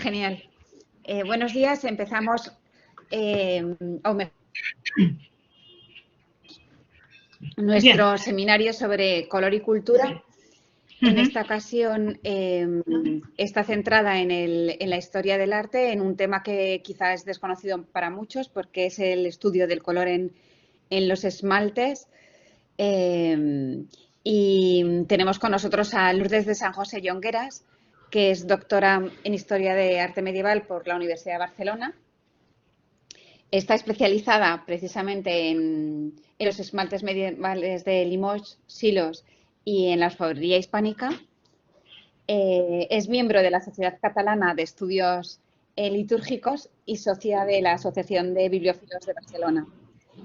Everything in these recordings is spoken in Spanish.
Genial. Buenos días. Empezamos nuestro seminario sobre color y cultura. En esta ocasión está centrada en la historia del arte, en un tema que quizás es desconocido para muchos, porque es el estudio del color en los esmaltes. Y tenemos con nosotros a Lourdes de San José Llongueras, que es doctora en Historia de Arte Medieval por la Universidad de Barcelona. Está especializada precisamente en los esmaltes medievales de Limoges, Silos y en la orfebrería hispánica. Es miembro de la Sociedad Catalana de Estudios Litúrgicos y socia de la Asociación de Bibliófilos de Barcelona.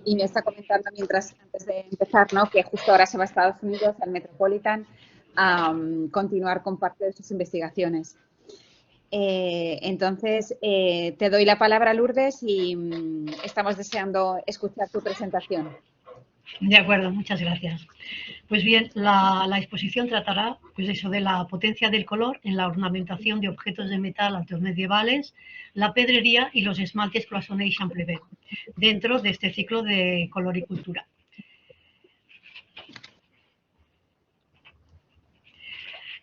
Y me está comentando antes de empezar, ¿no?, que justo ahora se va a Estados Unidos, al Metropolitan, a continuar con parte de sus investigaciones. Entonces, te doy la palabra, Lourdes, y estamos deseando escuchar tu presentación. De acuerdo, muchas gracias. Pues bien, la exposición tratará pues eso, de la potencia del color en la ornamentación de objetos de metal altos medievales, la pedrería y los esmaltes cloisonné y champlevé, dentro de este ciclo de color y cultura.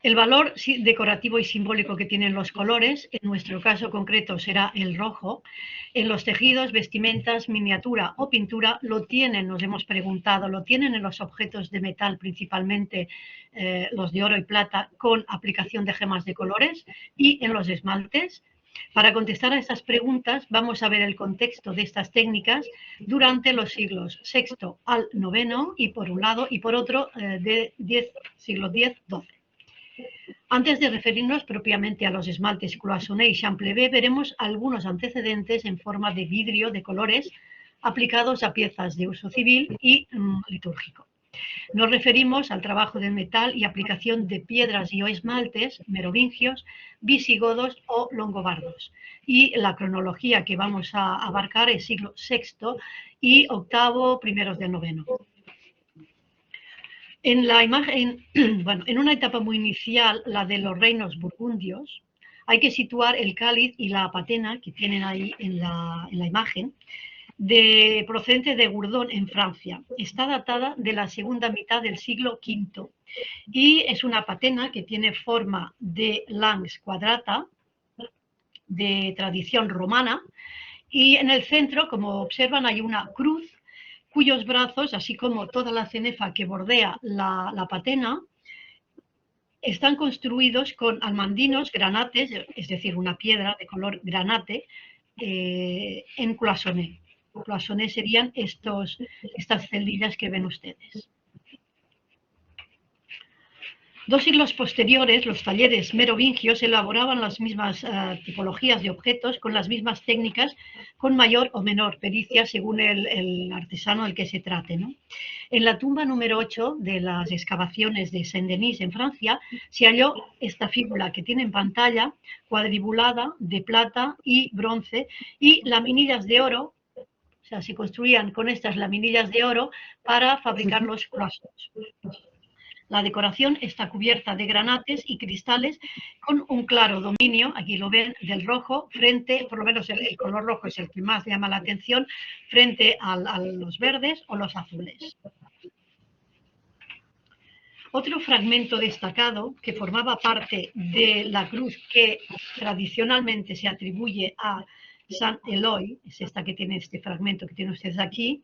El valor decorativo y simbólico que tienen los colores, en nuestro caso concreto será el rojo, en los tejidos, vestimentas, miniatura o pintura, lo tienen, nos hemos preguntado, lo tienen en los objetos de metal, principalmente los de oro y plata, con aplicación de gemas de colores, y en los esmaltes. Para contestar a estas preguntas vamos a ver el contexto de estas técnicas durante los siglos VI al IX, y por un lado, y por otro, siglo X-XII. Antes de referirnos propiamente a los esmaltes cloisonné y champlevé, veremos algunos antecedentes en forma de vidrio de colores aplicados a piezas de uso civil y litúrgico. Nos referimos al trabajo del metal y aplicación de piedras y o esmaltes merovingios, visigodos o longobardos. Y la cronología que vamos a abarcar es siglo VI y VIII, primeros del IX. En la imagen, bueno, en una etapa muy inicial, la de los reinos burgundios, hay que situar el cáliz y la patena que tienen ahí en la imagen, procedente de Gourdon, en Francia. Está datada de la segunda mitad del siglo V y es una patena que tiene forma de lance quadrata, de tradición romana, y en el centro, como observan, hay una cruz cuyos brazos, así como toda la cenefa que bordea la patena, están construidos con almandinos, granates, es decir, una piedra de color granate, en cloisonné. Cloisonné serían estas celdillas que ven ustedes. 2 siglos posteriores, los talleres merovingios elaboraban las mismas tipologías de objetos con las mismas técnicas, con mayor o menor pericia según el artesano del que se trate, ¿no? En la tumba número 8 de las excavaciones de Saint-Denis, en Francia, se halló esta figura que tiene en pantalla, cuadribulada, de plata y bronce, y laminillas de oro. O sea, se construían con estas laminillas de oro para fabricar los cloisons. La decoración está cubierta de granates y cristales con un claro dominio, aquí lo ven, del rojo, frente, por lo menos el color rojo es el que más llama la atención, frente a los verdes o los azules. Otro fragmento destacado que formaba parte de la cruz que tradicionalmente se atribuye a San Eloy, es esta que tiene este fragmento que tienen ustedes aquí.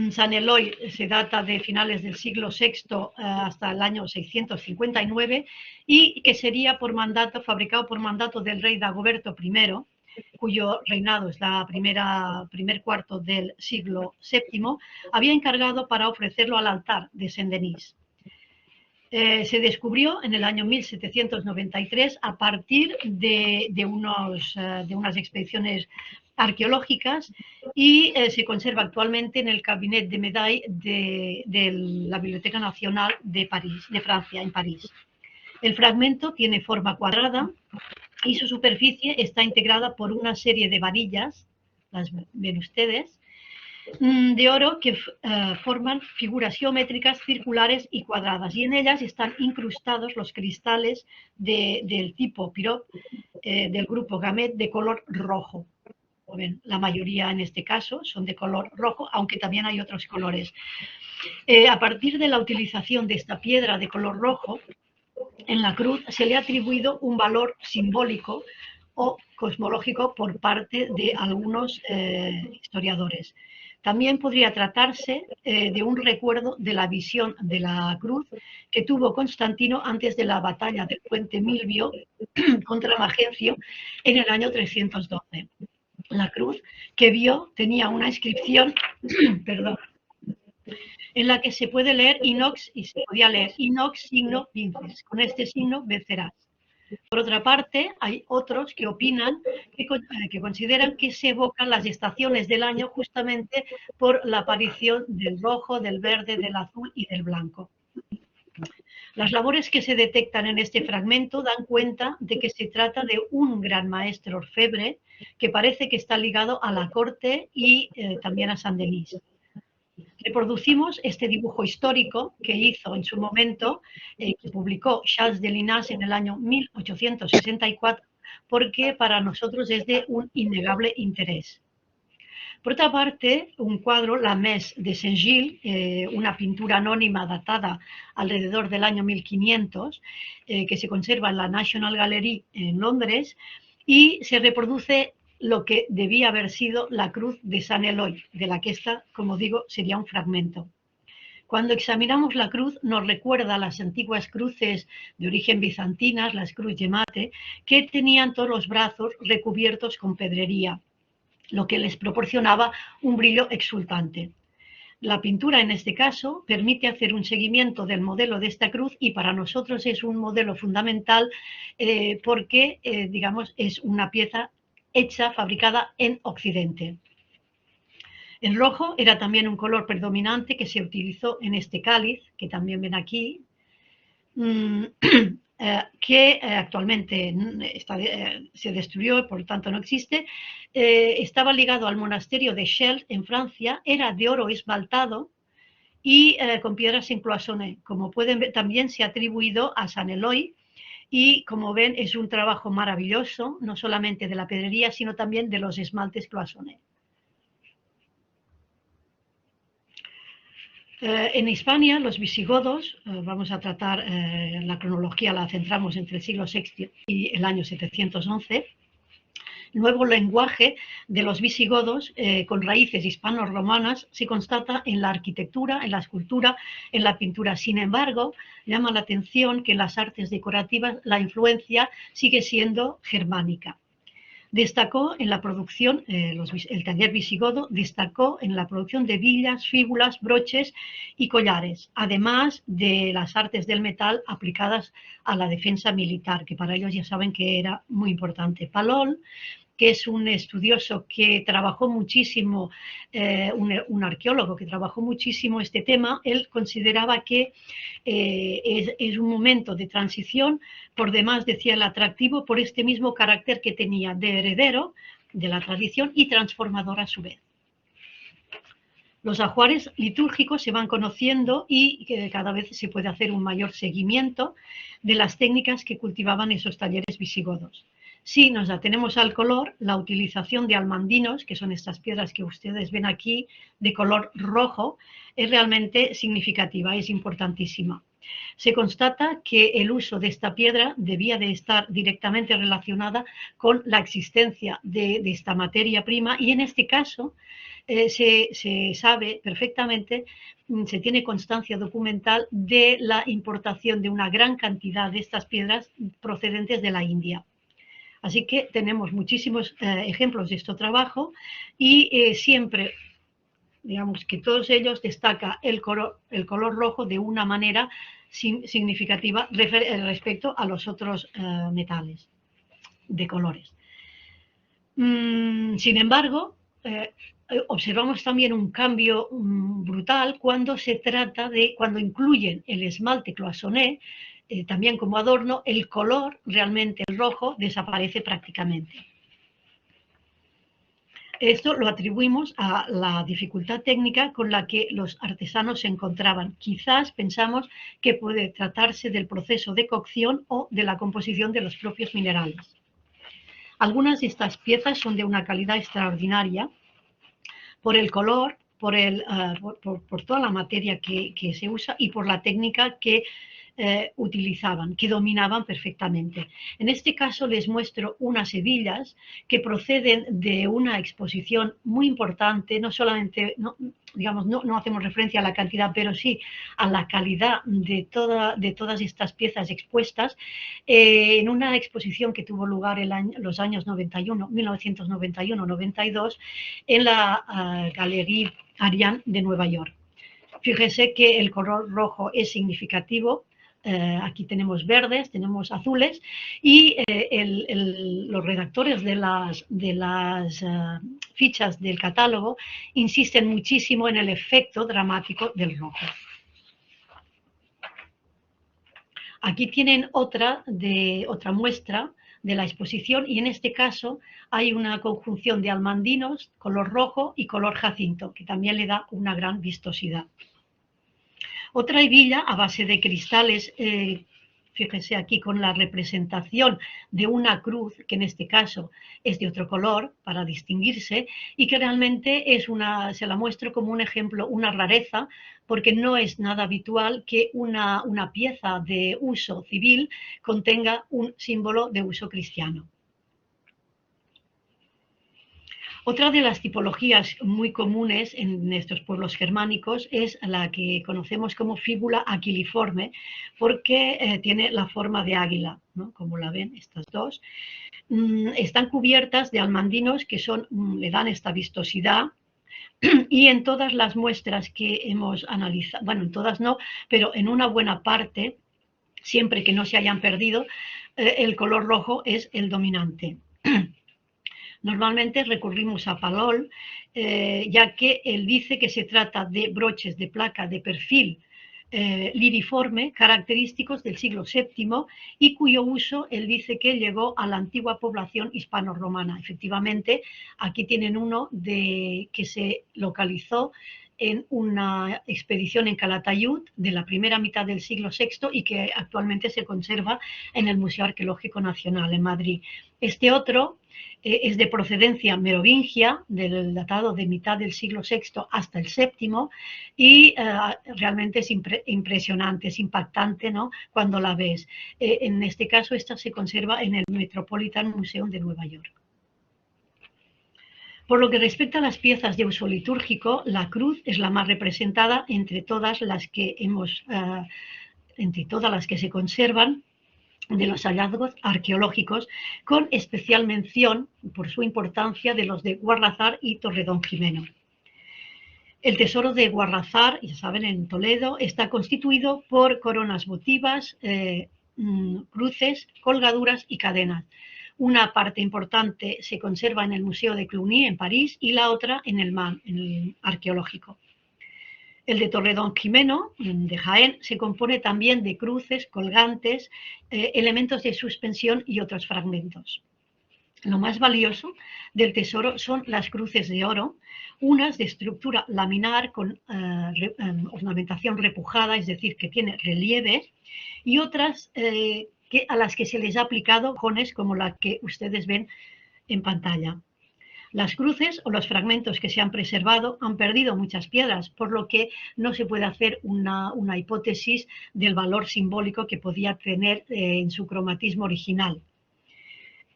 San Eloy se data de finales del siglo VI hasta el año 659 y que sería fabricado por mandato del rey Dagoberto I, cuyo reinado es la primer cuarto del siglo VII, había encargado para ofrecerlo al altar de Saint-Denis. Se descubrió en el año 1793 a partir de unas expediciones arqueológicas y se conserva actualmente en el Cabinet de Médailles de la Biblioteca Nacional de Francia, en París. El fragmento tiene forma cuadrada y su superficie está integrada por una serie de varillas, las ven ustedes, de oro que forman figuras geométricas circulares y cuadradas, y en ellas están incrustados los cristales del tipo Pirot del grupo Gamet de color rojo. Ven, la mayoría en este caso son de color rojo, aunque también hay otros colores. A partir de la utilización de esta piedra de color rojo, en la cruz se le ha atribuido un valor simbólico o cosmológico por parte de algunos historiadores. También podría tratarse de un recuerdo de la visión de la cruz que tuvo Constantino antes de la batalla del puente Milvio contra Magencio en el año 312. La cruz que vio tenía una inscripción perdón, en la que se puede leer inox y se podía leer inox signo vinces. Con este signo vencerás. Por otra parte, hay otros que opinan, que consideran que se evocan las estaciones del año justamente por la aparición del rojo, del verde, del azul y del blanco. Las labores que se detectan en este fragmento dan cuenta de que se trata de un gran maestro orfebre que parece que está ligado a la corte y también a Saint-Denis. Reproducimos este dibujo histórico que hizo en su momento, que publicó Charles de Linas en el año 1864, porque para nosotros es de un innegable interés. Por otra parte, un cuadro, La Messe de Saint-Gilles, una pintura anónima datada alrededor del año 1500, que se conserva en la National Gallery en Londres, y se reproduce lo que debía haber sido la cruz de San Eloy, de la que esta, como digo, sería un fragmento. Cuando examinamos la cruz nos recuerda a las antiguas cruces de origen bizantinas, las cruz gemate, que tenían todos los brazos recubiertos con pedrería, lo que les proporcionaba un brillo exultante. La pintura, en este caso, permite hacer un seguimiento del modelo de esta cruz y para nosotros es un modelo fundamental porque, digamos, es una pieza hecha, fabricada en Occidente. El rojo era también un color predominante que se utilizó en este cáliz, que también ven aquí, que actualmente se destruyó y por lo tanto no existe. Estaba ligado al monasterio de Chelles en Francia, era de oro esmaltado y con piedras en cloisonné. Como pueden ver, también se ha atribuido a San Eloy y como ven es un trabajo maravilloso, no solamente de la pedrería, sino también de los esmaltes cloisonné. En Hispania, los visigodos, vamos a tratar la cronología, la centramos entre el siglo VI y el año 711, el nuevo lenguaje de los visigodos con raíces hispano-romanas se constata en la arquitectura, en la escultura, en la pintura. Sin embargo, llama la atención que en las artes decorativas la influencia sigue siendo germánica. Destacó en la producción, el taller visigodo destacó en la producción de billas, fíbulas, broches y collares, además de las artes del metal aplicadas a la defensa militar, que para ellos ya saben que era muy importante. Palol, que es un estudioso que trabajó muchísimo, un arqueólogo que trabajó muchísimo este tema, él consideraba que es un momento de transición, por demás decía el atractivo, por este mismo carácter que tenía de heredero de la tradición y transformador a su vez. Los ajuares litúrgicos se van conociendo y cada vez se puede hacer un mayor seguimiento de las técnicas que cultivaban esos talleres visigodos. Si nos atenemos al color, la utilización de almandinos, que son estas piedras que ustedes ven aquí de color rojo, es realmente significativa, es importantísima. Se constata que el uso de esta piedra debía de estar directamente relacionada con la existencia de esta materia prima y en este caso se sabe perfectamente, se tiene constancia documental de la importación de una gran cantidad de estas piedras procedentes de la India. Así que tenemos muchísimos ejemplos de este trabajo y siempre, digamos que todos ellos destaca el color rojo de una manera significativa respecto a los otros metales de colores. Sin embargo, observamos también un cambio brutal cuando se trata de, cuando incluyen el esmalte cloisonné, también como adorno, el color, realmente el rojo, desaparece prácticamente. Esto lo atribuimos a la dificultad técnica con la que los artesanos se encontraban. Quizás pensamos que puede tratarse del proceso de cocción o de la composición de los propios minerales. Algunas de estas piezas son de una calidad extraordinaria por el color, por toda la materia que se usa y por la técnica que utilizaban, que dominaban perfectamente. En este caso les muestro unas hebillas que proceden de una exposición muy importante, no solamente, no hacemos referencia a la cantidad, pero sí a la calidad de todas estas piezas expuestas, en una exposición que tuvo lugar los años 1991-92 en la Galerie Ariane de Nueva York. Fíjese que el color rojo es significativo. Aquí tenemos verdes, tenemos azules y los redactores de las fichas del catálogo insisten muchísimo en el efecto dramático del rojo. Aquí tienen otra muestra de la exposición y en este caso hay una conjunción de almandinos, color rojo y color jacinto, que también le da una gran vistosidad. Otra hebilla a base de cristales, fíjese aquí con la representación de una cruz, que en este caso es de otro color para distinguirse, y que realmente se la muestro como un ejemplo, una rareza, porque no es nada habitual que una pieza de uso civil contenga un símbolo de uso cristiano. Otra de las tipologías muy comunes en estos pueblos germánicos es la que conocemos como fíbula aquiliforme, porque tiene la forma de águila, ¿no? Como la ven estas dos. Están cubiertas de almandinos que le dan esta vistosidad, y en todas las muestras que hemos analizado, bueno, en todas no, pero en una buena parte, siempre que no se hayan perdido, el color rojo es el dominante. Normalmente recurrimos a Palol, ya que él dice que se trata de broches de placa de perfil liriforme, característicos del siglo VII y cuyo uso él dice que llegó a la antigua población hispano-romana. Efectivamente, aquí tienen uno que se localizó en una expedición en Calatayud de la primera mitad del siglo VI y que actualmente se conserva en el Museo Arqueológico Nacional en Madrid. Este otro es de procedencia merovingia, del datado de mitad del siglo VI hasta el VII, y realmente es impresionante, es impactante, ¿no?, cuando la ves. En este caso, esta se conserva en el Metropolitan Museum de Nueva York. Por lo que respecta a las piezas de uso litúrgico, la cruz es la más representada entre todas las que se conservan de los hallazgos arqueológicos, con especial mención, por su importancia, de los de Guarrazar y Torredonjimeno. El tesoro de Guarrazar, ya saben, en Toledo, está constituido por coronas votivas, cruces, colgaduras y cadenas. Una parte importante se conserva en el Museo de Cluny, en París, y la otra en el MAN, en el arqueológico. El de Torredonjimeno, de Jaén, se compone también de cruces, colgantes, elementos de suspensión y otros fragmentos. Lo más valioso del tesoro son las cruces de oro, unas de estructura laminar con ornamentación repujada, es decir, que tiene relieve, y otras a las que se les ha aplicado jones como la que ustedes ven en pantalla. Las cruces o los fragmentos que se han preservado han perdido muchas piedras, por lo que no se puede hacer una hipótesis del valor simbólico que podía tener en su cromatismo original.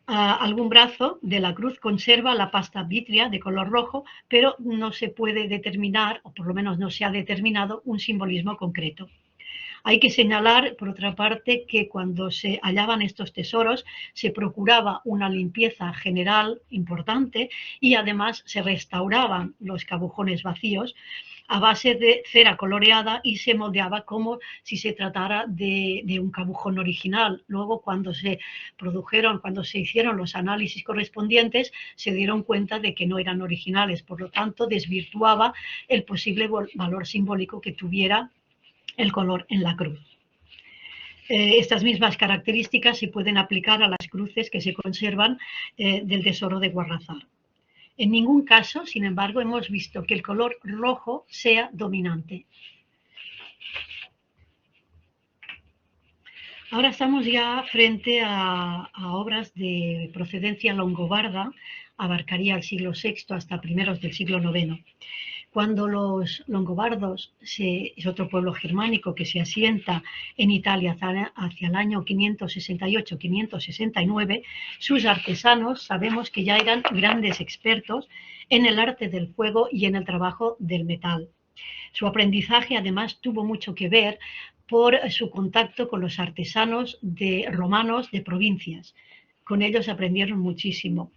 Algún brazo de la cruz conserva la pasta vítrea de color rojo, pero no se puede determinar, o por lo menos no se ha determinado, un simbolismo concreto. Hay que señalar, por otra parte, que cuando se hallaban estos tesoros se procuraba una limpieza general importante y además se restauraban los cabujones vacíos a base de cera coloreada y se moldeaba como si se tratara de un cabujón original. Luego, cuando se hicieron los análisis correspondientes, se dieron cuenta de que no eran originales, por lo tanto, desvirtuaba el posible valor simbólico que tuviera el color en la cruz. Estas mismas características se pueden aplicar a las cruces que se conservan del tesoro de Guarrazar. En ningún caso, sin embargo, hemos visto que el color rojo sea dominante. Ahora estamos ya frente a obras de procedencia longobarda, abarcaría el siglo VI hasta primeros del siglo IX. Cuando los longobardos, es otro pueblo germánico que se asienta en Italia hacia el año 568-569, sus artesanos sabemos que ya eran grandes expertos en el arte del fuego y en el trabajo del metal. Su aprendizaje además tuvo mucho que ver por su contacto con los artesanos romanos de provincias. Con ellos aprendieron muchísimo.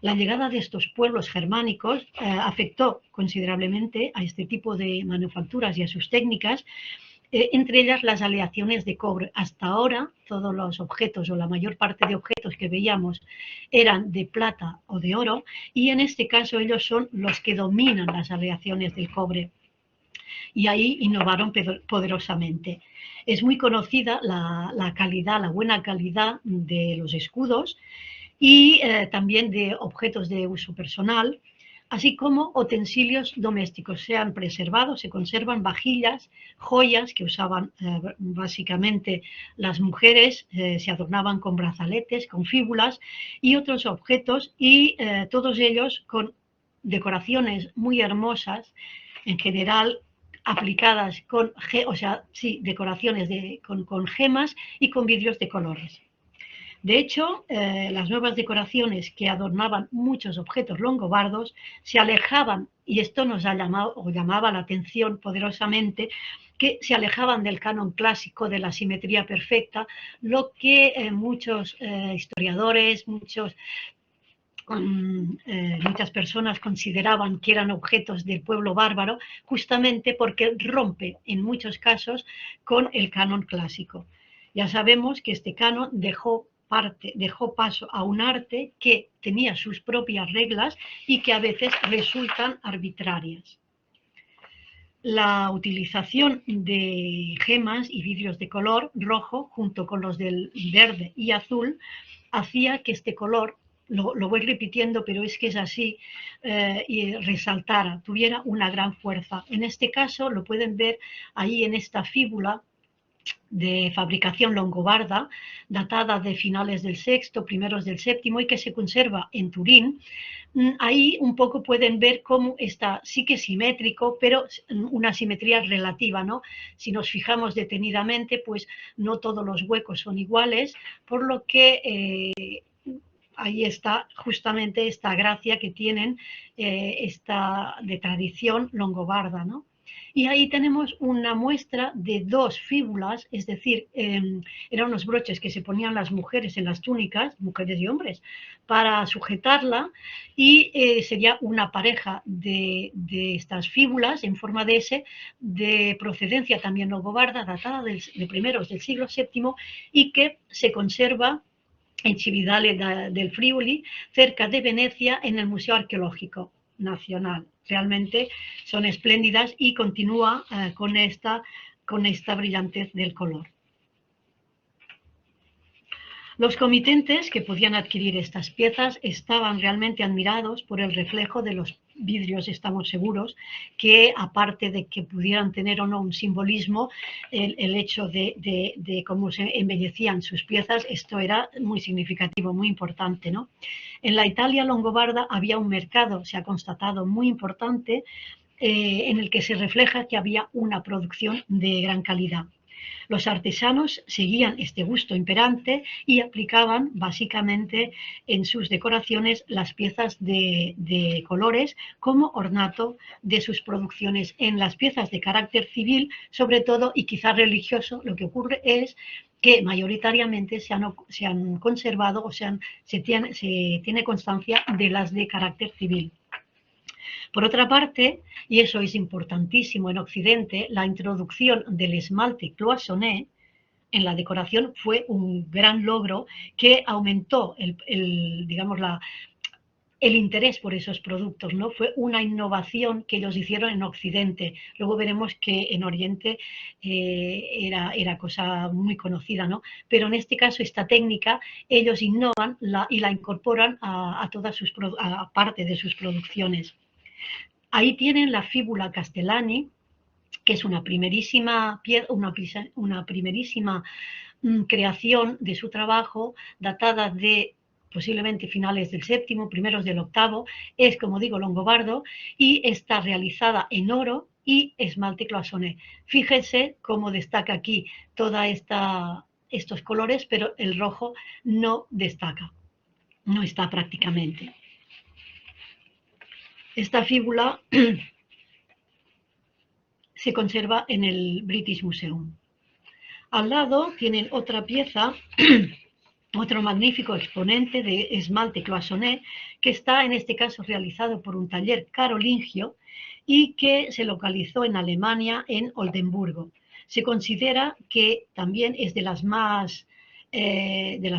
La llegada de estos pueblos germánicos afectó considerablemente a este tipo de manufacturas y a sus técnicas, entre ellas las aleaciones de cobre. Hasta ahora todos los objetos o la mayor parte de objetos que veíamos eran de plata o de oro, y en este caso ellos son los que dominan las aleaciones del cobre. Y ahí innovaron poderosamente. Es muy conocida la calidad, la buena calidad de los escudos y también de objetos de uso personal, así como utensilios domésticos. Se han preservado, se conservan vajillas, joyas que usaban básicamente las mujeres, se adornaban con brazaletes, con fíbulas y otros objetos, y todos ellos con decoraciones muy hermosas, en general aplicadas con, decoraciones con gemas y con vidrios de colores. De hecho, las nuevas decoraciones que adornaban muchos objetos longobardos se alejaban, y esto nos ha llamaba la atención poderosamente, que se alejaban del canon clásico de la simetría perfecta, lo que muchos historiadores, muchas personas consideraban que eran objetos del pueblo bárbaro, justamente porque rompe en muchos casos con el canon clásico. Ya sabemos que este canon dejó paso a un arte que tenía sus propias reglas y que a veces resultan arbitrarias. La utilización de gemas y vidrios de color rojo, junto con los del verde y azul, hacía que este color, lo voy repitiendo, pero es que es así, y resaltara, tuviera una gran fuerza. En este caso lo pueden ver ahí en esta fíbula de fabricación longobarda, datada de finales del VI, primeros del VII, y que se conserva en Turín. Ahí un poco pueden ver cómo está, sí que simétrico, pero una simetría relativa, ¿no? Si nos fijamos detenidamente, pues no todos los huecos son iguales, por lo que ahí está justamente esta gracia que tienen, esta de tradición longobarda, ¿no? Y ahí tenemos una muestra de dos fíbulas, es decir, eran unos broches que se ponían las mujeres en las túnicas, mujeres y hombres, para sujetarla, y sería una pareja de estas fíbulas en forma de S, de procedencia también longobarda, datada de primeros del siglo VII, y que se conserva en Cividale del Friuli, cerca de Venecia, en el Museo Arqueológico Nacional. Realmente son espléndidas y continúa con esta brillantez del color. Los comitentes que podían adquirir estas piezas estaban realmente admirados por el reflejo de los vidrios. Estamos seguros que, aparte de que pudieran tener o no un simbolismo, el hecho de cómo se embellecían sus piezas, esto era muy significativo, muy importante, ¿no? En la Italia longobarda había un mercado, se ha constatado, muy importante, en el que se refleja que había una producción de gran calidad. Los artesanos seguían este gusto imperante y aplicaban básicamente en sus decoraciones las piezas de colores como ornato de sus producciones. En las piezas de carácter civil, sobre todo, y quizá religioso, lo que ocurre es que mayoritariamente se han conservado o se tiene constancia de las de carácter civil. Por otra parte, y eso es importantísimo en Occidente, la introducción del esmalte cloisonné en la decoración fue un gran logro que aumentó el el interés por esos productos, ¿no? Fue una innovación que ellos hicieron en Occidente. Luego veremos que en Oriente era cosa muy conocida, ¿no? Pero en este caso, esta técnica, ellos innovan y la incorporan a parte de sus producciones. Ahí tienen la fíbula Castellani, que es una primerísima creación de su trabajo, datada de posiblemente finales del VII, primeros del VIII, es, como digo, longobardo y está realizada en oro y esmalte cloisonné. Fíjense cómo destaca aquí toda estos colores, pero el rojo no destaca, no está prácticamente. Esta fíbula se conserva en el British Museum. Al lado tienen otra pieza, otro magnífico exponente de esmalte cloisonné, que está en este caso realizado por un taller carolingio y que se localizó en Alemania, en Oldenburgo. Se considera que también es de las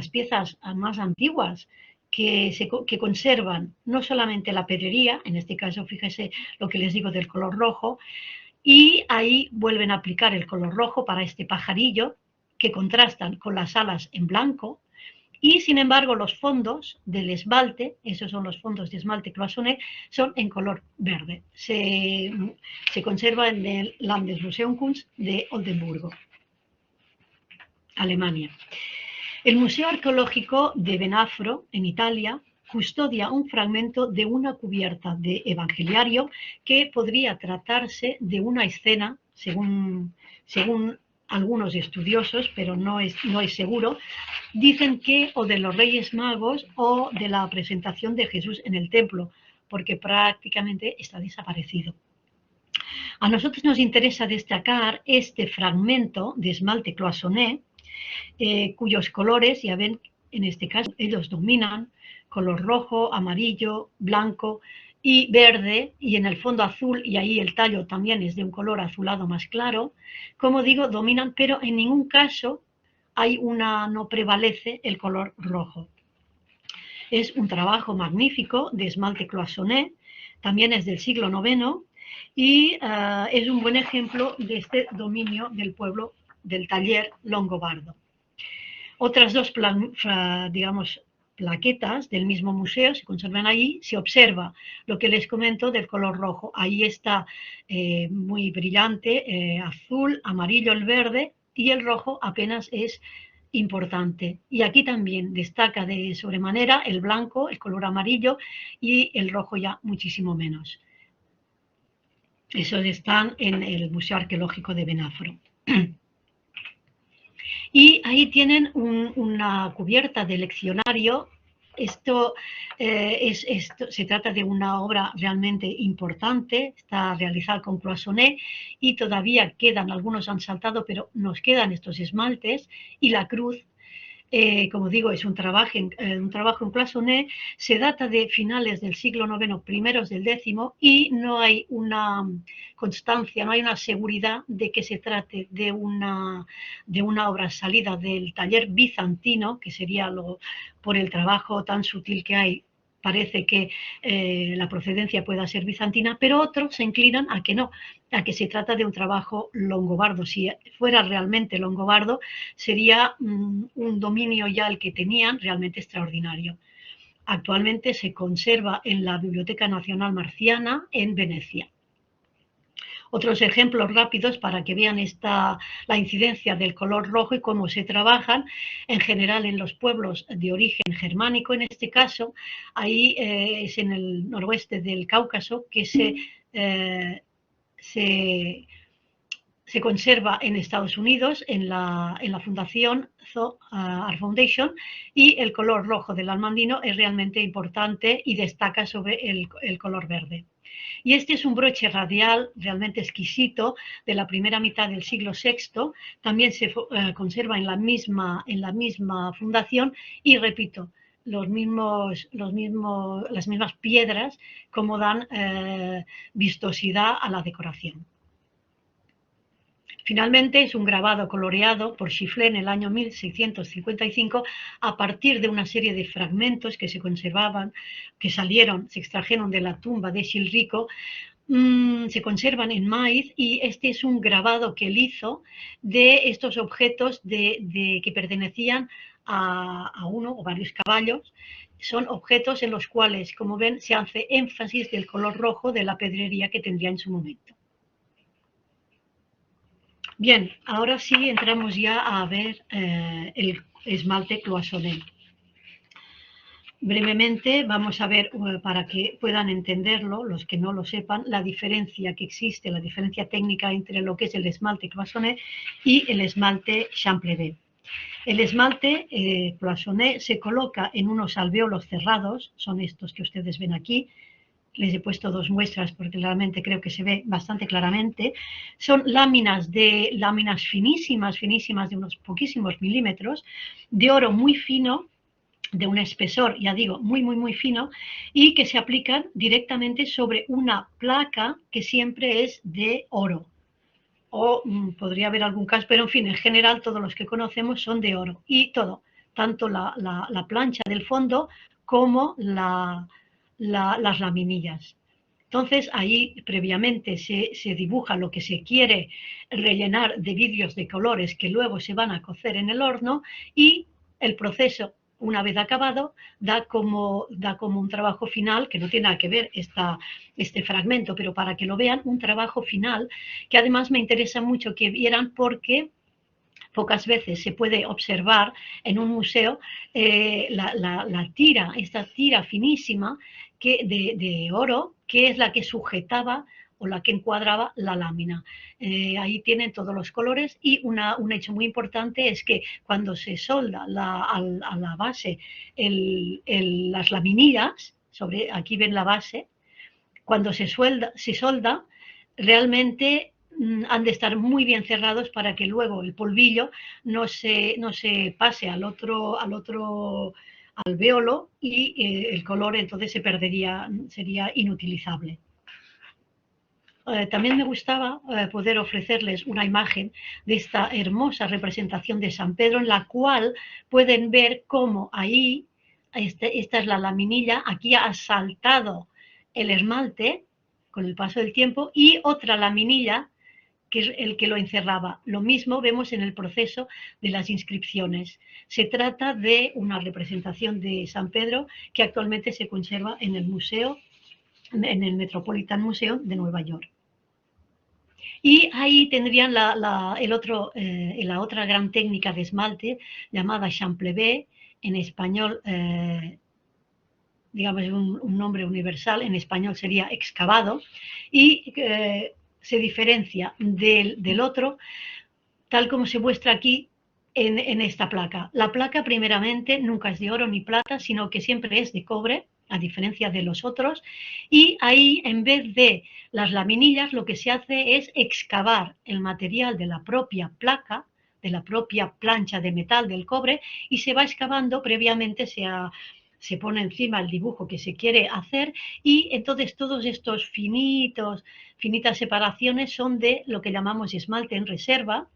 piezas más antiguas que conservan no solamente la pedrería, en este caso fíjese lo que les digo del color rojo, y ahí vuelven a aplicar el color rojo para este pajarillo que contrastan con las alas en blanco, y sin embargo los fondos del esmalte, esos son los fondos de esmalte cloisonné, son en color verde. Se conserva en el Landesmuseumkunst de Oldenburgo, Alemania. El Museo Arqueológico de Venafro, en Italia, custodia un fragmento de una cubierta de evangeliario que podría tratarse de una escena, según algunos estudiosos, pero no es seguro, dicen que o de los Reyes Magos o de la presentación de Jesús en el templo, porque prácticamente está desaparecido. A nosotros nos interesa destacar este fragmento de esmalte cloisonné, cuyos colores, ya ven, en este caso ellos dominan color rojo, amarillo, blanco y verde, y en el fondo azul, y ahí el tallo también es de un color azulado más claro. Como digo, dominan, pero en ningún caso no prevalece el color rojo. Es un trabajo magnífico de esmalte cloisonné, también es del siglo IX, y es un buen ejemplo de este dominio del pueblo del taller longobardo. Otras dos, plaquetas del mismo museo se conservan allí. Se observa lo que les comento del color rojo. Ahí está muy brillante, azul, amarillo el verde, y el rojo apenas es importante. Y aquí también destaca de sobremanera el blanco, el color amarillo, y el rojo ya muchísimo menos. Esos están en el Museo Arqueológico de Venafro. Y ahí tienen una cubierta de leccionario. Esto se trata de una obra realmente importante, está realizada con cloisonné y todavía quedan, algunos han saltado, pero nos quedan estos esmaltes, y la cruz, como digo, es un trabajo en cloisonné, se data de finales del siglo IX, primeros del X, y no hay una constancia, no hay una seguridad de que se trate de una obra salida del taller bizantino, que sería por el trabajo tan sutil que hay, parece que la procedencia pueda ser bizantina, pero otros se inclinan a que no, a que se trata de un trabajo longobardo. Si fuera realmente longobardo, sería un dominio ya el que tenían realmente extraordinario. Actualmente se conserva en la Biblioteca Nacional Marciana en Venecia. Otros ejemplos rápidos para que vean la incidencia del color rojo y cómo se trabajan en general en los pueblos de origen germánico. En este caso, ahí es en el noroeste del Cáucaso, que se conserva en Estados Unidos, en la fundación Art Foundation, y el color rojo del almandino es realmente importante y destaca sobre el color verde. Y este es un broche radial realmente exquisito de la primera mitad del siglo VI, también se conserva en la misma fundación, y repito, las mismas piedras como dan vistosidad a la decoración. Finalmente, es un grabado coloreado por Chiflé en el año 1655 a partir de una serie de fragmentos que se conservaban, que se extrajeron de la tumba de Chilrico, se conservan en Maiz, y este es un grabado que él hizo de estos objetos que pertenecían a uno o varios caballos. Son objetos en los cuales, como ven, se hace énfasis del color rojo de la pedrería que tendría en su momento. Bien, ahora sí entramos ya a ver el esmalte cloisonné. Brevemente vamos a ver, para que puedan entenderlo, los que no lo sepan, la diferencia que existe, la diferencia técnica entre lo que es el esmalte cloisonné y el esmalte champlevé. El esmalte cloisonné se coloca en unos alvéolos cerrados, son estos que ustedes ven aquí. Les he puesto dos muestras porque realmente creo que se ve bastante claramente. Son láminas finísimas, finísimas, de unos poquísimos milímetros, de oro muy fino, de un espesor, ya digo, muy, muy, muy fino, y que se aplican directamente sobre una placa que siempre es de oro. O podría haber algún caso, pero en fin, en general todos los que conocemos son de oro. Y todo, tanto la plancha del fondo como las laminillas. Entonces, ahí previamente se dibuja lo que se quiere rellenar de vidrios de colores que luego se van a cocer en el horno, y el proceso, una vez acabado, da como un trabajo final, que no tiene nada que ver este fragmento, pero para que lo vean, un trabajo final que además me interesa mucho que vieran, porque pocas veces se puede observar en un museo esta tira finísima de oro, que es la que sujetaba o la que encuadraba la lámina. Ahí tienen todos los colores, y un hecho muy importante es que cuando se solda a la base las laminillas, aquí ven la base, cuando se solda, realmente han de estar muy bien cerrados para que luego el polvillo no se pase al otro alvéolo, y el color entonces se perdería, sería inutilizable. También me gustaba poder ofrecerles una imagen de esta hermosa representación de San Pedro, en la cual pueden ver cómo ahí, esta es la laminilla, aquí ha saltado el esmalte con el paso del tiempo, y otra laminilla que es el que lo encerraba. Lo mismo vemos en el proceso de las inscripciones. Se trata de una representación de San Pedro que actualmente se conserva en el museo, en el Metropolitan Museum de Nueva York. Y ahí tendrían la otra gran técnica de esmalte llamada champlevé, en español, digamos, un nombre universal, en español sería excavado, y se diferencia del otro, tal como se muestra aquí en esta placa. La placa, primeramente, nunca es de oro ni plata, sino que siempre es de cobre, a diferencia de los otros, y ahí, en vez de las laminillas, lo que se hace es excavar el material de la propia placa, de la propia plancha de metal del cobre, y se va excavando. Previamente se pone encima el dibujo que se quiere hacer, y entonces todos estos finitas separaciones son de lo que llamamos esmalte en reserva,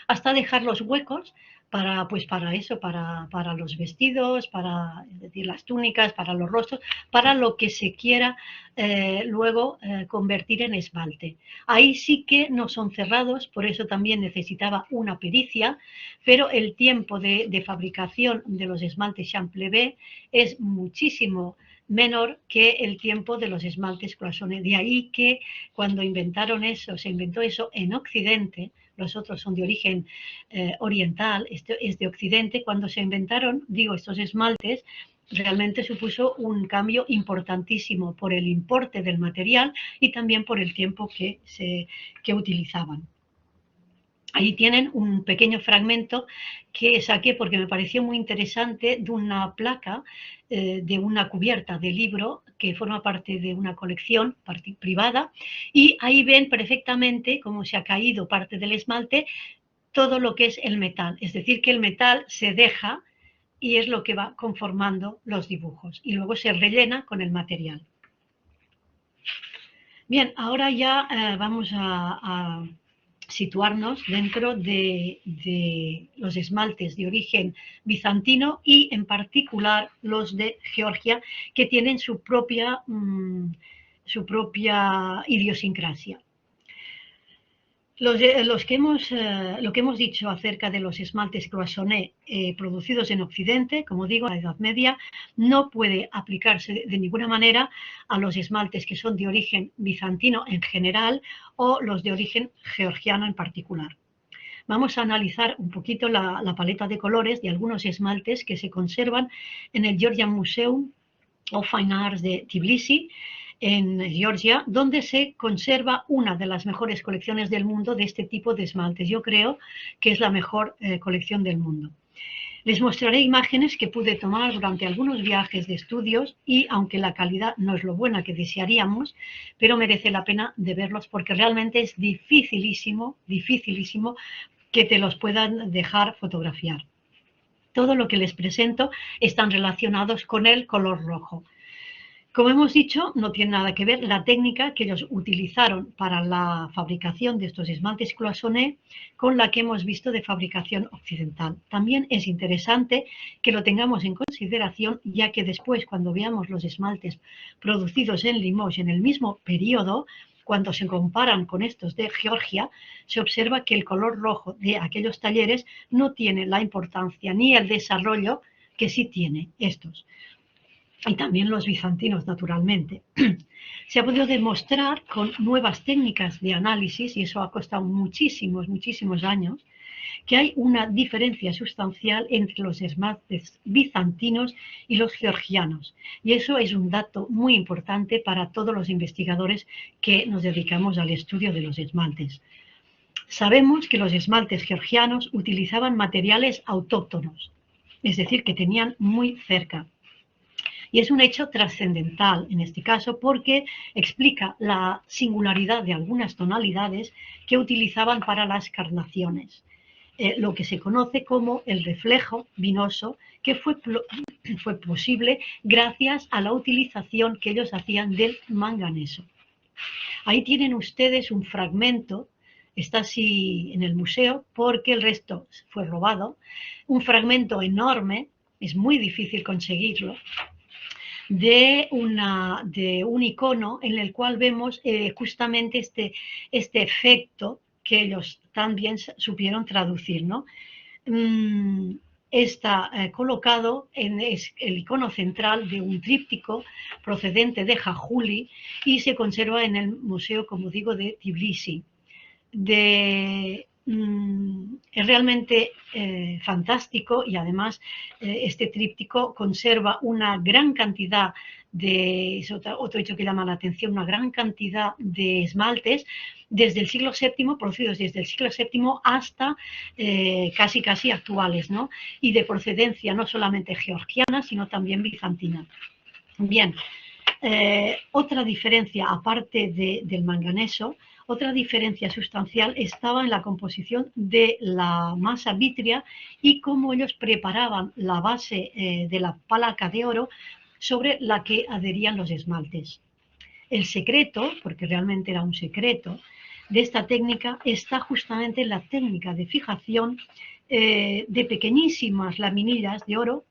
hasta dejar los huecos para los vestidos, es decir, las túnicas, para los rostros, para lo que se quiera luego convertir en esmalte. Ahí sí que no son cerrados, por eso también necesitaba una pericia, pero el tiempo de fabricación de los esmaltes champlevé es muchísimo menor que el tiempo de los esmaltes cloisonné. De ahí que cuando se inventó eso en Occidente, los otros son de origen oriental, este es de Occidente. Cuando se inventaron, estos esmaltes, realmente supuso un cambio importantísimo por el importe del material y también por el tiempo que utilizaban. Ahí tienen un pequeño fragmento que saqué porque me pareció muy interesante, de una placa de una cubierta de libro que forma parte de una colección privada, y ahí ven perfectamente cómo se ha caído parte del esmalte, todo lo que es el metal. Es decir, que el metal se deja y es lo que va conformando los dibujos, y luego se rellena con el material. Bien, ahora ya vamos a situarnos dentro de los esmaltes de origen bizantino y en particular los de Georgia, que tienen su propia idiosincrasia. Lo que hemos dicho acerca de los esmaltes cloisonnés producidos en Occidente, como digo, en la Edad Media, no puede aplicarse de ninguna manera a los esmaltes que son de origen bizantino en general o los de origen georgiano en particular. Vamos a analizar un poquito la paleta de colores de algunos esmaltes que se conservan en el Georgian Museum of Fine Arts de Tbilisi, en Georgia, donde se conserva una de las mejores colecciones del mundo de este tipo de esmaltes. Yo creo que es la mejor colección del mundo. Les mostraré imágenes que pude tomar durante algunos viajes de estudios y aunque la calidad no es lo buena que desearíamos, pero merece la pena de verlos porque realmente es dificilísimo que te los puedan dejar fotografiar. Todo lo que les presento están relacionados con el color rojo. Como hemos dicho, no tiene nada que ver la técnica que ellos utilizaron para la fabricación de estos esmaltes cloisonnés con la que hemos visto de fabricación occidental. También es interesante que lo tengamos en consideración, ya que después, cuando veamos los esmaltes producidos en Limoges en el mismo periodo, cuando se comparan con estos de Georgia, se observa que el color rojo de aquellos talleres no tiene la importancia ni el desarrollo que sí tiene estos. Y también los bizantinos, naturalmente. Se ha podido demostrar con nuevas técnicas de análisis, y eso ha costado muchísimos años, que hay una diferencia sustancial entre los esmaltes bizantinos y los georgianos. Y eso es un dato muy importante para todos los investigadores que nos dedicamos al estudio de los esmaltes. Sabemos que los esmaltes georgianos utilizaban materiales autóctonos, es decir, que tenían muy cerca. Y es un hecho trascendental en este caso porque explica la singularidad de algunas tonalidades que utilizaban para las carnaciones, lo que se conoce como el reflejo vinoso, que fue posible gracias a la utilización que ellos hacían del manganeso. Ahí tienen ustedes un fragmento, está así en el museo porque el resto fue robado, un fragmento enorme, es muy difícil conseguirlo, de un icono en el cual vemos justamente este efecto que ellos también supieron traducir, ¿no? Está colocado en el icono central de un tríptico procedente de Jajuli y se conserva en el museo, como digo, de Tbilisi. Es realmente fantástico y además este tríptico conserva una gran cantidad es otro hecho que llama la atención, una gran cantidad de esmaltes desde el siglo VII, producidos desde el siglo VII hasta casi actuales, ¿no? Y de procedencia no solamente georgiana, sino también bizantina. Bien, otra diferencia aparte del manganeso, otra diferencia sustancial estaba en la composición de la masa vítrea y cómo ellos preparaban la base de la palaca de oro sobre la que adherían los esmaltes. El secreto, porque realmente era un secreto, de esta técnica está justamente en la técnica de fijación de pequeñísimas laminillas de oro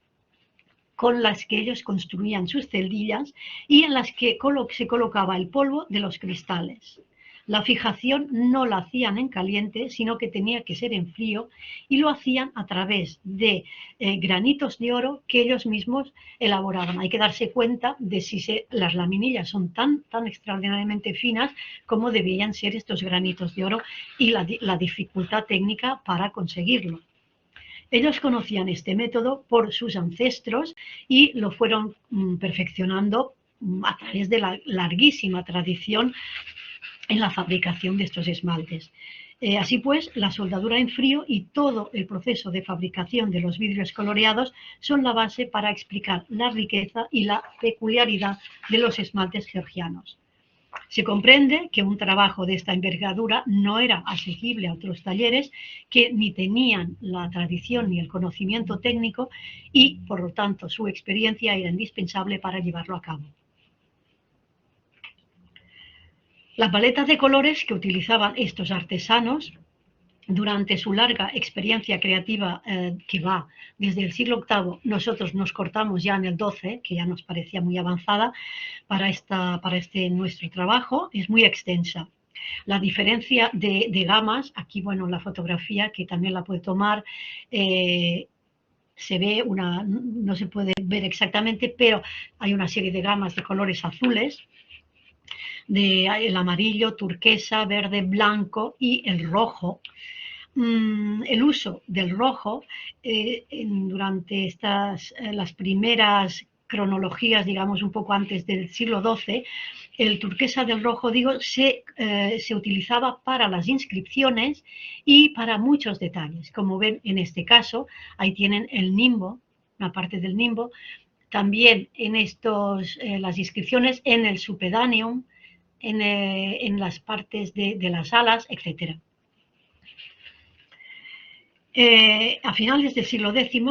con las que ellos construían sus celdillas y en las que se colocaba el polvo de los cristales. La fijación no la hacían en caliente, sino que tenía que ser en frío y lo hacían a través de granitos de oro que ellos mismos elaboraban. Hay que darse cuenta de si las laminillas son tan extraordinariamente finas como debían ser estos granitos de oro y la dificultad técnica para conseguirlo. Ellos conocían este método por sus ancestros y lo fueron perfeccionando a través de la larguísima tradición en la fabricación de estos esmaltes. Así pues, la soldadura en frío y todo el proceso de fabricación de los vidrios coloreados son la base para explicar la riqueza y la peculiaridad de los esmaltes georgianos. Se comprende que un trabajo de esta envergadura no era asequible a otros talleres que ni tenían la tradición ni el conocimiento técnico y, por lo tanto, su experiencia era indispensable para llevarlo a cabo. La paleta de colores que utilizaban estos artesanos durante su larga experiencia creativa que va desde el siglo VIII, nosotros nos cortamos ya en el XII, que ya nos parecía muy avanzada para este nuestro trabajo, es muy extensa. La diferencia de gamas, aquí, bueno, la fotografía, que también la puede tomar, se ve no se puede ver exactamente, pero hay una serie de gamas de colores azules, el amarillo, turquesa, verde, blanco y el rojo. El uso del rojo durante las primeras cronologías, digamos, un poco antes del siglo XII, el turquesa del rojo, digo, se utilizaba para las inscripciones y para muchos detalles. Como ven en este caso, ahí tienen el nimbo, una parte del nimbo, también en las inscripciones en el supedáneum, en las partes de las alas, etc. A finales del siglo X,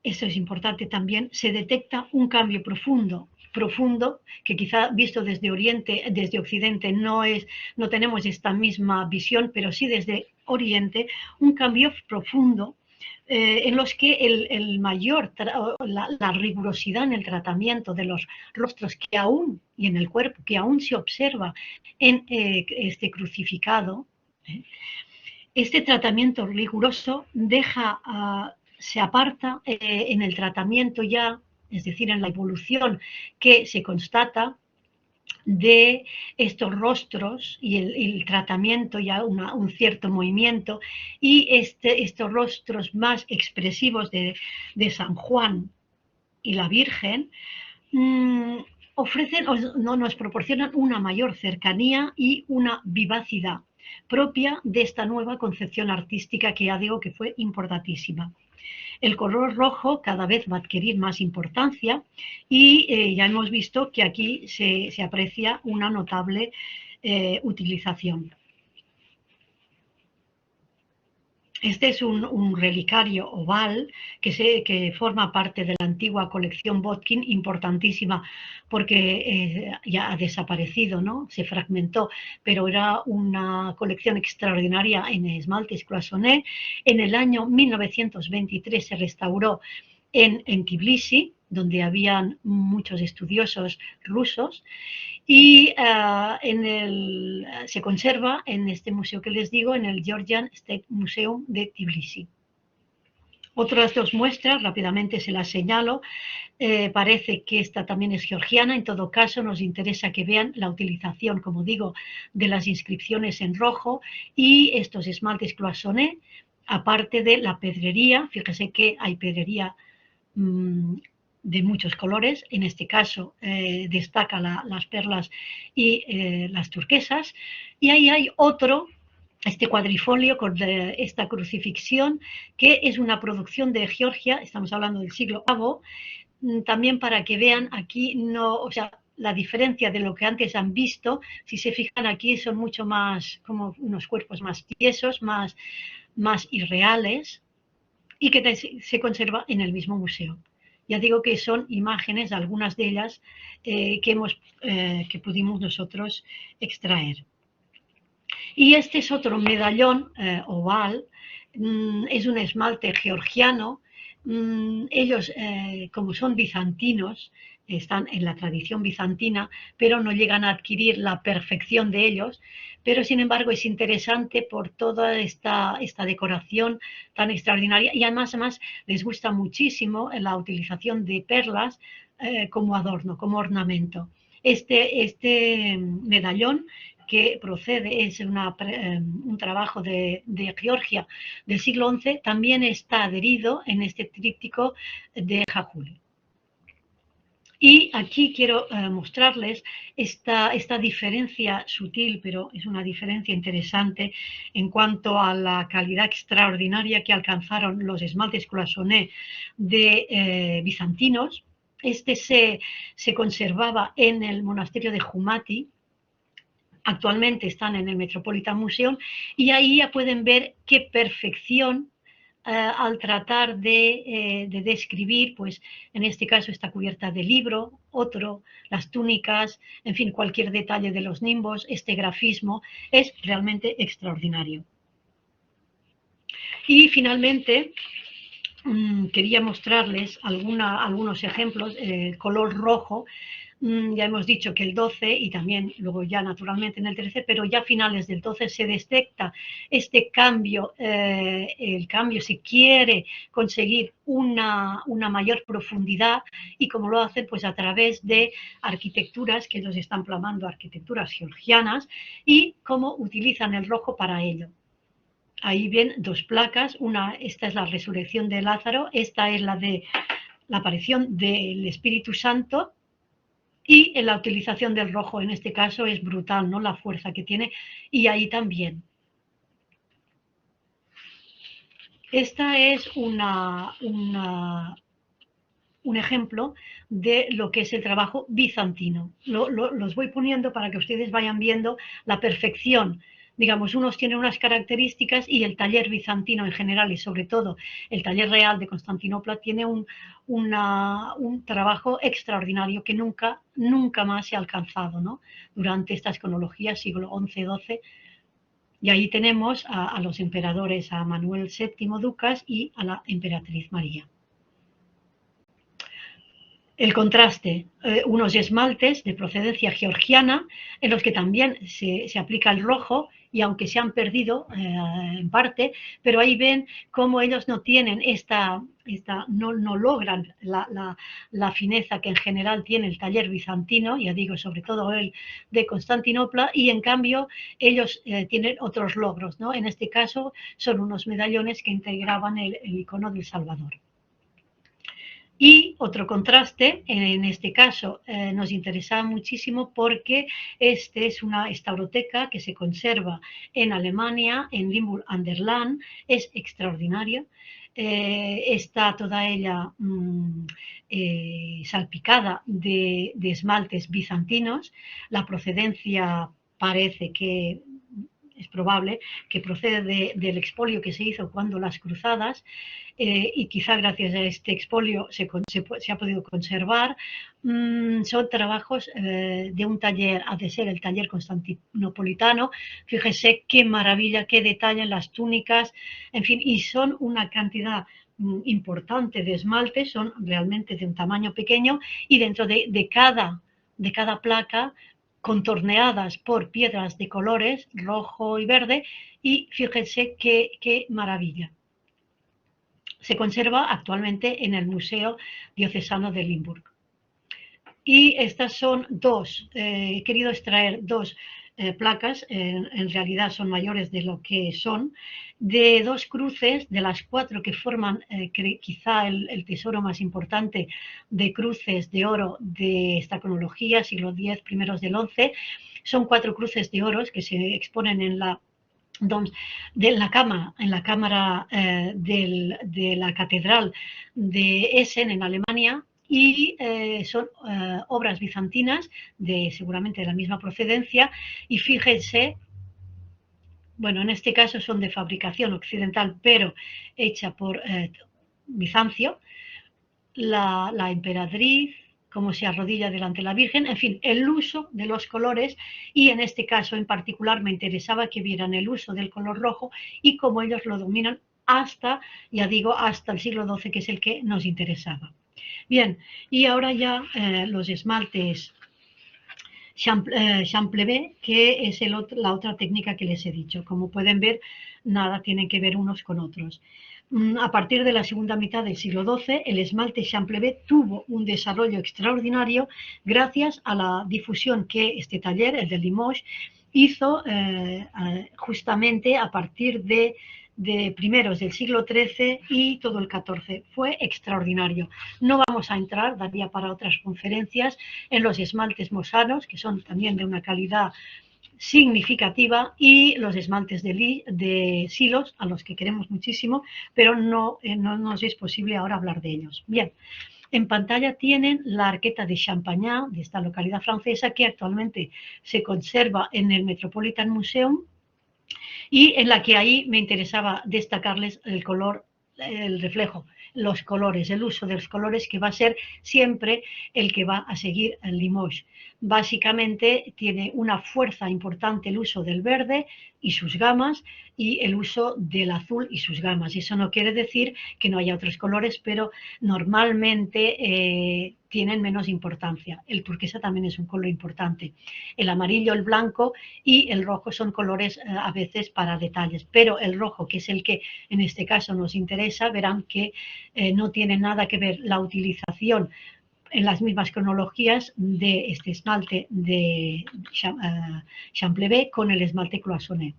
esto es importante también, se detecta un cambio profundo, que quizá visto desde Occidente no tenemos esta misma visión, pero sí desde Oriente, un cambio profundo en los que la rigurosidad en el tratamiento de los rostros y en el cuerpo, que aún se observa en este crucificado, este tratamiento riguroso se aparta en el tratamiento ya, es decir, en la evolución que se constata de estos rostros y el tratamiento, ya un cierto movimiento, y estos rostros más expresivos de San Juan y la Virgen nos proporcionan una mayor cercanía y una vivacidad propia de esta nueva concepción artística que ya digo que fue importantísima. El color rojo cada vez va a adquirir más importancia y ya hemos visto que aquí se aprecia una notable utilización. Este es un relicario oval que forma parte de la antigua colección Botkin, importantísima porque ya ha desaparecido, ¿no? Se fragmentó, pero era una colección extraordinaria en esmaltes Cloisonné. En el año 1923 se restauró en Tbilisi, donde habían muchos estudiosos rusos, y se conserva en este museo que les digo, en el Georgian State Museum de Tbilisi. Otras dos muestras, rápidamente se las señalo, parece que esta también es georgiana. En todo caso, nos interesa que vean la utilización, como digo, de las inscripciones en rojo y estos esmaltes Cloisonné, aparte de la pedrería. Fíjese que hay pedrería de muchos colores, en este caso destaca las perlas y las turquesas, y ahí hay este cuadrifolio con esta crucifixión, que es una producción de Georgia, estamos hablando del siglo VIII, también para que vean aquí, la diferencia de lo que antes han visto. Si se fijan aquí son mucho más, como unos cuerpos más tiesos, más irreales, y que se conserva en el mismo museo. Ya digo que son imágenes, algunas de ellas, que pudimos nosotros extraer. Y este es otro medallón oval, es un esmalte georgiano. Ellos, como son bizantinos, están en la tradición bizantina, pero no llegan a adquirir la perfección de ellos, pero sin embargo es interesante por toda esta decoración tan extraordinaria, y además les gusta muchísimo la utilización de perlas como adorno, como ornamento. Este medallón, que procede, es un trabajo de Georgia del siglo XI, también está adherido en este tríptico de Jajuli. Y aquí quiero mostrarles esta diferencia sutil, pero es una diferencia interesante en cuanto a la calidad extraordinaria que alcanzaron los esmaltes Cloisonné de bizantinos. Este se conservaba en el monasterio de Jumati. Actualmente están en el Metropolitan Museum, y ahí ya pueden ver qué perfección al tratar de describir, pues en este caso esta cubierta de libro, las túnicas, en fin, cualquier detalle de los nimbos, este grafismo es realmente extraordinario. Y finalmente quería mostrarles algunos ejemplos. El color rojo, ya hemos dicho que el 12 y también luego ya naturalmente en el 13, pero ya a finales del 12 se detecta este cambio, el cambio se quiere conseguir una mayor profundidad y como lo hacen pues a través de arquitecturas que ellos están plasmando, arquitecturas georgianas y cómo utilizan el rojo para ello. Ahí ven dos placas, esta es la resurrección de Lázaro, esta es la de la aparición del Espíritu Santo. Y en la utilización del rojo, en este caso, es brutal, ¿no? La fuerza que tiene. Y ahí también. Esta es un ejemplo de lo que es el trabajo bizantino. Los voy poniendo para que ustedes vayan viendo la perfección. Digamos, unos tienen unas características y el taller bizantino en general y sobre todo el taller real de Constantinopla tiene un trabajo extraordinario que nunca más se ha alcanzado, ¿no? Durante estas cronologías, siglo XI-XII. Y ahí tenemos a los emperadores, a Manuel VII Ducas y a la emperatriz María. El contraste, unos esmaltes de procedencia georgiana en los que también se aplica el rojo y aunque se han perdido en parte, pero ahí ven cómo ellos no tienen no logran la fineza que en general tiene el taller bizantino, ya digo, sobre todo el de Constantinopla, y en cambio ellos tienen otros logros, ¿no? En este caso son unos medallones que integraban el icono del Salvador. Y otro contraste, en este caso nos interesaba muchísimo porque este es una estauroteca que se conserva en Alemania, en Limburg an der Lahn, es extraordinario. Está toda ella salpicada de esmaltes bizantinos. La procedencia parece que es probable que procede del expolio que se hizo cuando las cruzadas, y quizá gracias a este expolio se ha podido conservar. Son trabajos de un taller, ha de ser el taller constantinopolitano. Fíjese qué maravilla, qué detalle en las túnicas, en fin, y son una cantidad importante de esmaltes, son realmente de un tamaño pequeño y dentro de cada placa contorneadas por piedras de colores rojo y verde, y fíjense qué maravilla. Se conserva actualmente en el Museo Diocesano de Limburg. Y estas son he querido extraer dos placas, en realidad son mayores de lo que son, de dos cruces, de las 4 que forman quizá el tesoro más importante de cruces de oro de esta cronología, siglo X, primeros del XI. Son 4 cruces de oro que se exponen en la cámara de la Catedral de Essen, en Alemania, y son obras bizantinas seguramente de la misma procedencia, y fíjense, bueno, en este caso son de fabricación occidental, pero hecha por Bizancio, la emperatriz, cómo se arrodilla delante de la Virgen, en fin, el uso de los colores, y en este caso en particular me interesaba que vieran el uso del color rojo y cómo ellos lo dominan hasta, ya digo, hasta el siglo XII, que es el que nos interesaba. Bien, y ahora ya los esmaltes Champlevé, que es la otra técnica que les he dicho. Como pueden ver, nada tienen que ver unos con otros. A partir de la segunda mitad del siglo XII, el esmalte Champlevé tuvo un desarrollo extraordinario gracias a la difusión que este taller, el de Limoges, hizo justamente a partir de primeros del siglo XIII y todo el XIV. Fue extraordinario. No vamos a entrar, daría para otras conferencias, en los esmaltes mosanos, que son también de una calidad significativa, y los esmaltes de Silos, a los que queremos muchísimo, pero no nos es posible ahora hablar de ellos. Bien, en pantalla tienen la arqueta de Champagnat, de esta localidad francesa, que actualmente se conserva en el Metropolitan Museum, y en la que ahí me interesaba destacarles el color, el reflejo. los colores, el uso de los colores, que va a ser siempre el que va a seguir el Limoges. Básicamente tiene una fuerza importante el uso del verde y sus gamas y el uso del azul y sus gamas. Eso no quiere decir que no haya otros colores, pero normalmente tienen menos importancia. El turquesa también es un color importante. El amarillo, el blanco y el rojo son colores a veces para detalles, pero el rojo, que es el que en este caso nos interesa, verán que no tiene nada que ver la utilización en las mismas cronologías de este esmalte de Champlevé con el esmalte Cloisonné.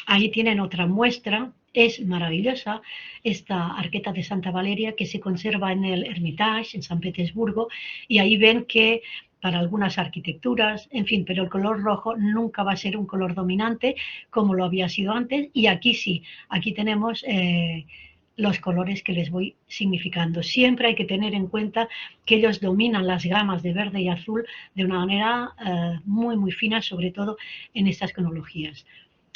Ahí tienen otra muestra, es maravillosa, esta arqueta de Santa Valeria que se conserva en el Hermitage, en San Petersburgo, y ahí ven que para algunas arquitecturas, en fin, pero el color rojo nunca va a ser un color dominante como lo había sido antes, y aquí sí, aquí tenemos los colores que les voy significando. Siempre hay que tener en cuenta que ellos dominan las gamas de verde y azul de una manera muy fina, sobre todo en estas cronologías.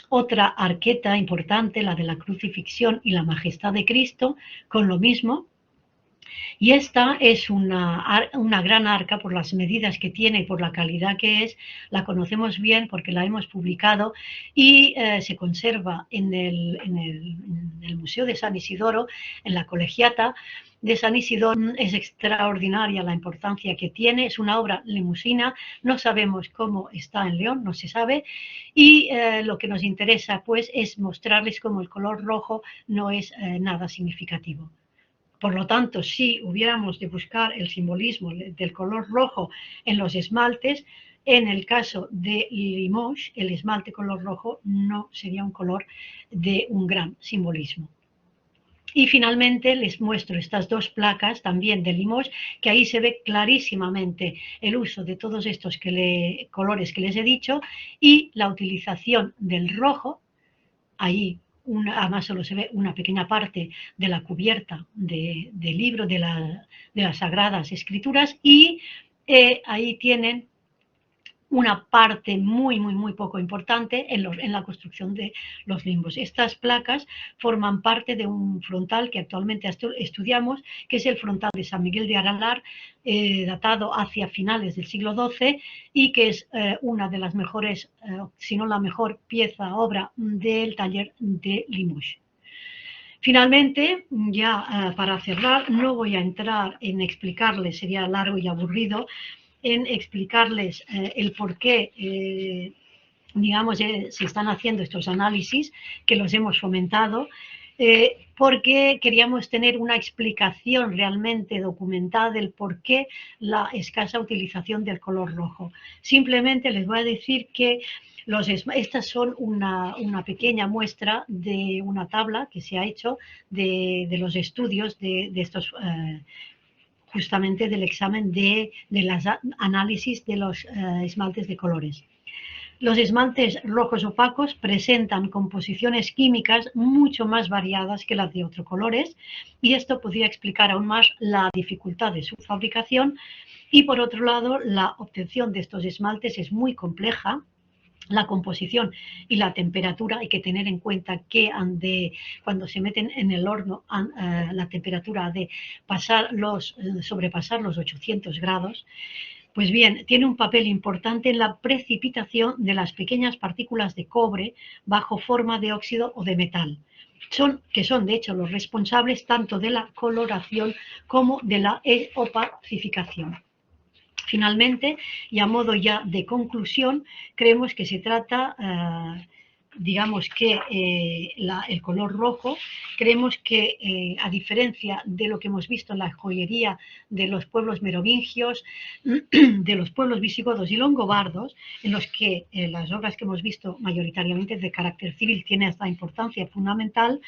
Otra arqueta importante, la de la crucifixión y la majestad de Cristo, con lo mismo. Y esta es una gran arca por las medidas que tiene y por la calidad que es. La conocemos bien porque la hemos publicado y se conserva en el Museo de San Isidoro, en la Colegiata de San Isidoro. Es extraordinaria la importancia que tiene, es una obra lemusina, no sabemos cómo está en León, no se sabe, y lo que nos interesa pues es mostrarles cómo el color rojo no es nada significativo. Por lo tanto, si hubiéramos de buscar el simbolismo del color rojo en los esmaltes, en el caso de Limoges, el esmalte color rojo no sería un color de un gran simbolismo. Y finalmente les muestro estas dos placas también de Limoges, que ahí se ve clarísimamente el uso de todos estos colores que les he dicho y la utilización del rojo. Ahí además solo se ve una pequeña parte de la cubierta del libro, de las Sagradas Escrituras, y ahí tienen una parte muy poco importante en la construcción de los limbos. Estas placas forman parte de un frontal que actualmente estudiamos, que es el frontal de San Miguel de Aralar, datado hacia finales del siglo XII y que es una de las mejores, si no la mejor obra del taller de Limoges. Finalmente, ya para cerrar, no voy a entrar en explicarles, sería largo y aburrido, en explicarles el por qué, digamos, se están haciendo estos análisis, que los hemos fomentado, porque queríamos tener una explicación realmente documentada del por qué la escasa utilización del color rojo. Simplemente les voy a decir que estas son una pequeña muestra de una tabla que se ha hecho de los estudios de estos justamente del examen de los análisis de los esmaltes de colores. Los esmaltes rojos opacos presentan composiciones químicas mucho más variadas que las de otros colores y esto podría explicar aún más la dificultad de su fabricación y por otro lado la obtención de estos esmaltes es muy compleja. La composición y la temperatura, hay que tener en cuenta que cuando se meten en el horno la temperatura ha de sobrepasar los 800 grados. Pues bien, tiene un papel importante en la precipitación de las pequeñas partículas de cobre bajo forma de óxido o de metal, que son de hecho los responsables tanto de la coloración como de la opacificación. Finalmente, y a modo ya de conclusión, creemos que se trata, digamos que el color rojo, creemos que a diferencia de lo que hemos visto en la joyería de los pueblos merovingios, de los pueblos visigodos y longobardos, en los que las obras que hemos visto mayoritariamente de carácter civil tienen esta importancia fundamental,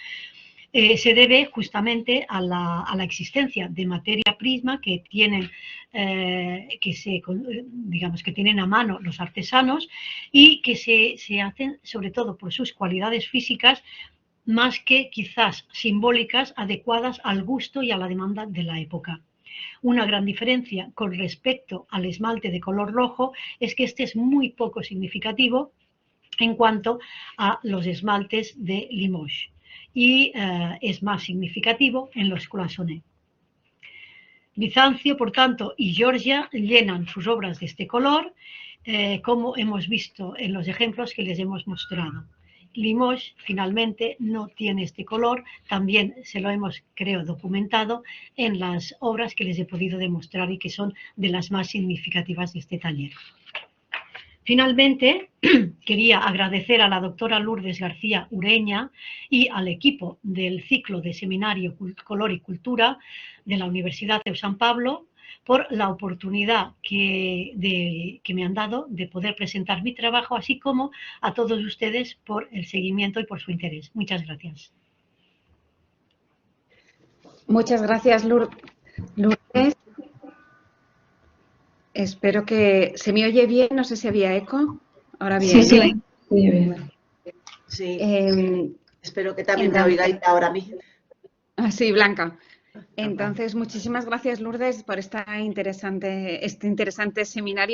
se debe justamente a la existencia de materia prima que tienen, digamos, que tienen a mano los artesanos y que se hacen sobre todo por sus cualidades físicas más que quizás simbólicas, adecuadas al gusto y a la demanda de la época. Una gran diferencia con respecto al esmalte de color rojo es que este es muy poco significativo en cuanto a los esmaltes de Limoges. y es más significativo en los cloisonnés. Bizancio, por tanto, y Georgia llenan sus obras de este color, como hemos visto en los ejemplos que les hemos mostrado. Limoges, finalmente, no tiene este color, también se lo hemos, creo, documentado en las obras que les he podido demostrar y que son de las más significativas de este taller. Finalmente, quería agradecer a la doctora Lourdes García Ureña y al equipo del ciclo de seminario Color y Cultura de la Universidad de San Pablo por la oportunidad que me han dado de poder presentar mi trabajo, así como a todos ustedes por el seguimiento y por su interés. Muchas gracias. Muchas gracias, Lourdes. Espero que se me oye bien, no sé si había eco. Ahora bien. Sí, sí, bien. Sí, espero que también entonces, me oigáis ahora a mí. Sí, Blanca. Entonces, muchísimas gracias, Lourdes, por este interesante seminario.